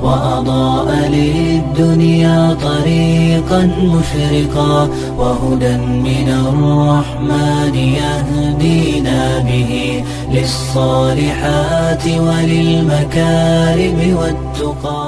وأضاء للدنيا طريقا مشرقا وهدى من الرحمن يهدينا به للصالحات وللمكارم والتقى.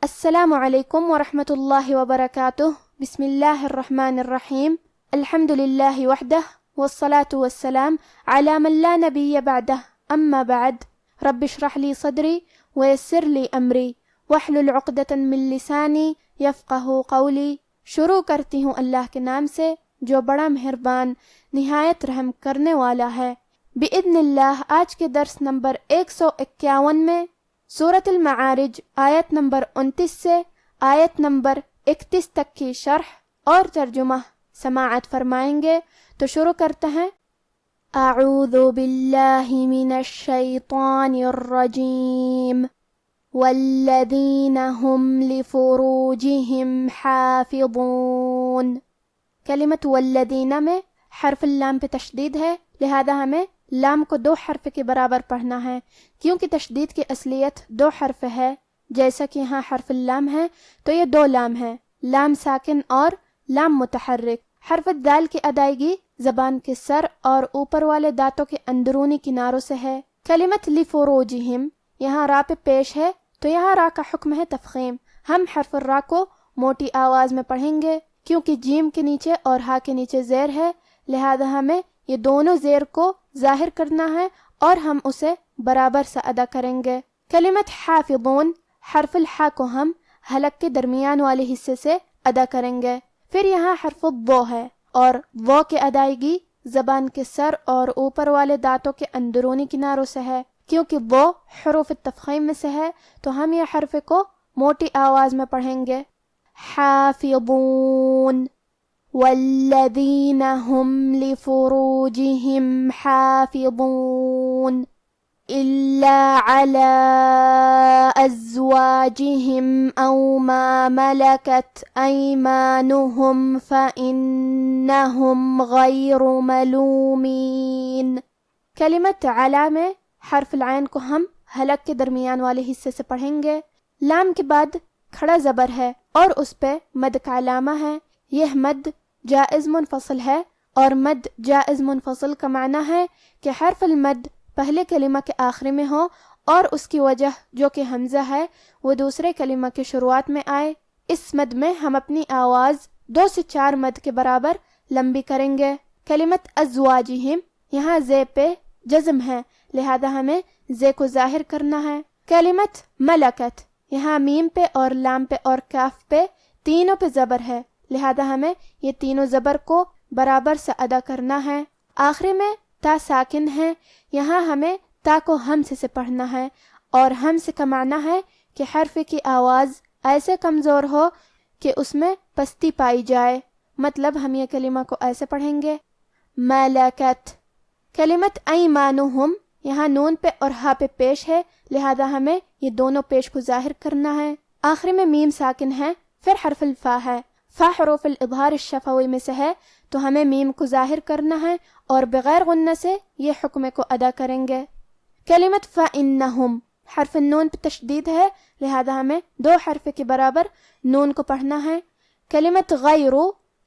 السلام علیکم ورحمۃ اللہ وبرکاتہ. بسم اللہ الرحمن الرحیم. الحمد للہ وحدہ والصلاة والسلام علی من لا نبی بعدہ. اما بعد رب اشرح لی صدری ویسر لی امری واحلل عقدۃ من لسانی یفقہوا قولی. شروع کرتی ہوں اللہ کے نام سے جو بڑا مہربان نہایت رحم کرنے والا ہے. باذن اللہ آج کے درس نمبر 151 میں سورة المعارج آیت نمبر 29 سے آیت نمبر 31 تک کی شرح اور ترجمہ سماعت فرمائیں گے. تو شروع کرتے ہیں. اعوذ باللہ من الشیطان الرجیم. والذین هم لفروجهم حافظون. کلمت والذین میں حرف اللام پہ تشدید ہے، لہذا ہمیں لام کو 2 حرف کے برابر پڑھنا ہے، کیونکہ تشدید کی اصلیت 2 حرف ہے. جیسا کہ یہاں حرف اللام ہے تو یہ 2 لام ہے، لام ساکن اور لام متحرک. حرف دال کی ادائیگی زبان کے سر اور اوپر والے دانتوں کے اندرونی کناروں سے ہے. کلمت لفروجہم یہاں را پہ پیش ہے تو یہاں را کا حکم ہے تفخیم. ہم حرف را کو موٹی آواز میں پڑھیں گے کیونکہ جیم کے نیچے اور ہا کے نیچے زیر ہے، لہذا ہمیں یہ دونوں زیر کو ظاہر کرنا ہے اور ہم اسے برابر سے ادا کریں گے. کلمت حافظون حرف الحا کو ہم حلق کے درمیان والے حصے سے ادا کریں گے. پھر یہاں حرف الضو ہے اور ضو کی ادائیگی زبان کے سر اور اوپر والے دانتوں کے اندرونی کناروں سے ہے. کیونکہ ضو حروف التفخیم میں سے ہے تو ہم یہ حرف کو موٹی آواز میں پڑھیں گے. حافظون والذین هم لفروجهم حافظون إلا على أزواجهم أو ما ملكت أيمانهم فإنهم غير ملومين. کلمت علا میں حرف العین کو ہم حلق کے درمیان والے حصے سے پڑھیں گے. لام کے بعد کھڑا زبر ہے اور اس پہ مد کا علامہ ہے. یہ مد جائز منفصل ہے اور مد جائز منفصل کا معنی ہے کہ حرف المد پہلے کلمہ کے آخری میں ہو اور اس کی وجہ جو کہ حمزہ ہے وہ دوسرے کلمہ کے شروعات میں آئے. اس مد میں ہم اپنی آواز 2 سے 4 مد کے برابر لمبی کریں گے. کلمت ازواجہم یہاں زے پہ جزم ہے، لہذا ہمیں زے کو ظاہر کرنا ہے. کلمت ملکت یہاں میم پہ اور لام پہ اور کاف پہ تینوں پہ زبر ہے، لہذا ہمیں یہ تینوں زبر کو برابر سے ادا کرنا ہے. آخری میں تا ساکن ہے، یہاں ہمیں تا کو ہمس سے پڑھنا ہے اور ہمس کا معنی ہے کہ حرف کی آواز ایسے کمزور ہو کہ اس میں پستی پائی جائے. مطلب ہم یہ کلمہ کو ایسے پڑھیں گے ملکت. کلمت ایمانہم یہاں نون پہ اور ہا پہ پیش ہے، لہذا ہمیں یہ دونوں پیش کو ظاہر کرنا ہے. آخری میں میم ساکن ہے، پھر حرف الفا ہے. فا حروف الاظہار الشفوی میں سے ہے تو ہمیں میم کو ظاہر کرنا ہے اور بغیر غنہ سے یہ حکم کو ادا کریں گے. کلمت فإنہم حرف نون پہ تشدید ہے، لہذا ہمیں 2 حرف کے برابر نون کو پڑھنا ہے. کلمت غیرو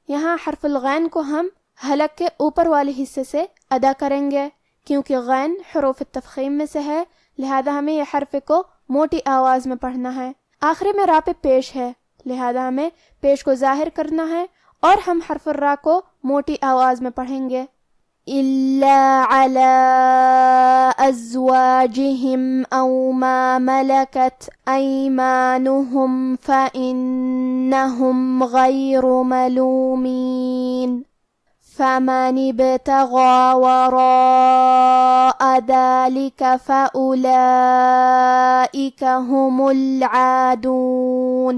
یہاں حرف الغین کو ہم حلق کے اوپر والے حصے سے ادا کریں گے کیونکہ غین حروف التفخیم میں سے ہے، لہذا ہمیں یہ حرف کو موٹی آواز میں پڑھنا ہے. آخری میں را پہ پیش ہے، لہذا ہمیں پیش کو ظاہر کرنا ہے اور ہم حرف الرا کو موٹی آواز میں پڑھیں گے. إلا على أزواجهم أو ما ملكت أيمانهم فإنهم غير ملومين. فمن ابتغى وراء ذلك فأولئك هم العادون.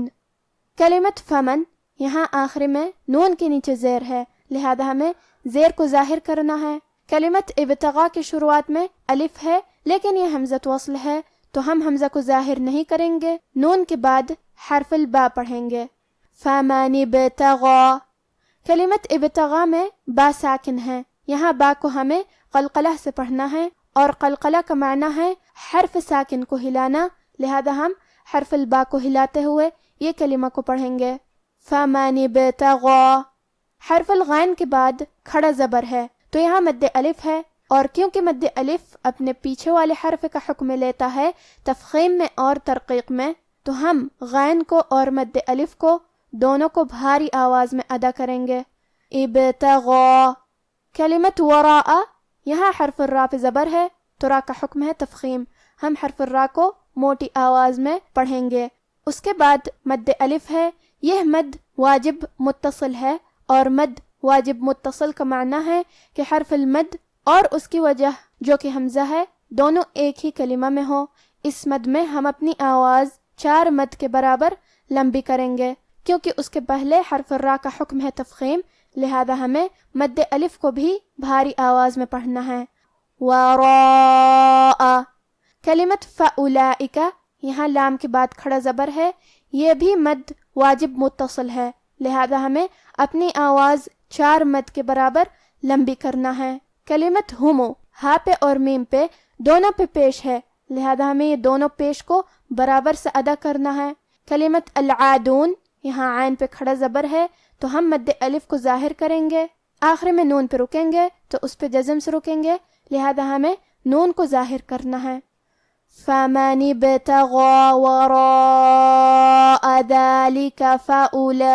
کلمت فمن یہاں آخر میں نون کے نیچے زیر ہے، لہذا ہمیں زیر کو ظاہر کرنا ہے. کلمت ابتغاء کی شروعات میں الف ہے لیکن یہ حمزۃ وصل ہے تو ہم حمزہ کو ظاہر نہیں کریں گے، نون کے بعد حرف البا پڑھیں گے. فمن ابتغى. کلمت ابتغاء میں با ساکن ہے، یہاں با کو ہمیں قلقلہ سے پڑھنا ہے اور قلقلہ کا معنی ہے حرف ساکن کو ہلانا، لہذا ہم حرف البا کو ہلاتے ہوئے یہ کلمہ کو پڑھیں گے. فَمَنِ ابْتَغَى. حرف الغین کے بعد کھڑا زبر ہے تو یہاں مد الف ہے، اور کیونکہ مد الف اپنے پیچھے والے حرف کا حکم لیتا ہے تفخیم میں اور ترقیق میں، تو ہم غین کو اور مد الف کو دونوں کو بھاری آواز میں ادا کریں گے. ابتغا. کلمت وراء، یہاں حرف الراء پہ زبر ہے تو را کا حکم ہے تفخیم، ہم حرف الراء کو موٹی آواز میں پڑھیں گے. اس کے بعد مد الف ہے، یہ مد واجب متصل ہے، اور مد واجب متصل کا معنی ہے کہ حرف المد اور اس کی وجہ جو کہ حمزہ ہے دونوں ایک ہی کلمہ میں ہو. اس مد میں ہم اپنی آواز 4 مد کے برابر لمبی کریں گے، کیونکہ اس کے پہلے حرف الراء کا حکم ہے تفخیم، لہذا ہمیں مد الف کو بھی بھاری آواز میں پڑھنا ہے. وراء. کلمت فاولئک، یہاں لام کے بعد کھڑا زبر ہے، یہ بھی مد واجب متصل ہے، لہذا ہمیں اپنی آواز 4 مد کے برابر لمبی کرنا ہے. کلمت ہمو، ہا پہ اور میم پہ دونوں پہ پیش ہے، لہذا ہمیں یہ دونوں پیش کو برابر سے ادا کرنا ہے. کلمت العادون، یہاں عین پہ کھڑا زبر ہے تو ہم مد الف کو ظاہر کریں گے، آخر میں نون پہ رکیں گے تو اس پہ جزم سے رکیں گے، لہذا ہمیں نون کو ظاہر کرنا ہے. فَمَنِ ابْتَغَى وَرَاءَ ذَلِكَ فَأُولَئِكَ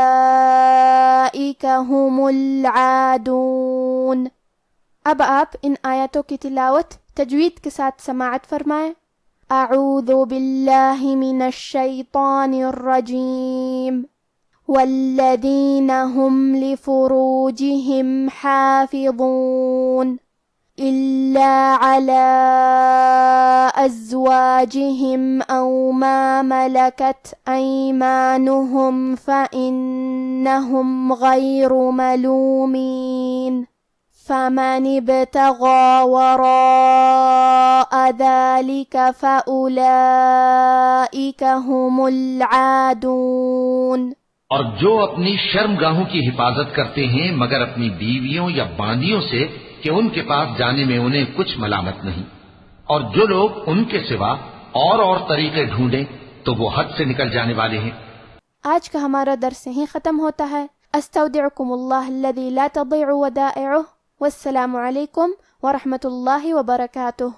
هُمُ الْعَادُونَ. اب آپ ان آیاتوں کی تلاوت تجوید کے ساتھ سماعت فرمائیں. اعوذ باللہ من الشیطان الرجیم. والذین هم لفروجهم حافظون إلا على أزواجهم أو ما ملكت أيمانهم فإنهم غير ملومين. فمن ابتغى وراء ذلك فأولئك هم العادون. اور جو اپنی شرمگاہوں کی حفاظت کرتے ہیں مگر اپنی بیویوں یا باندیوں سے کہ ان کے پاس جانے میں انہیں کچھ ملامت نہیں، اور جو لوگ ان کے سوا اور طریقے ڈھونڈیں تو وہ حد سے نکل جانے والے ہیں. آج کا ہمارا درس یہیں ختم ہوتا ہے. استودعکم اللہ الذی لا تضیع ودائعہ، والسلام علیکم ورحمۃ اللہ وبرکاتہ.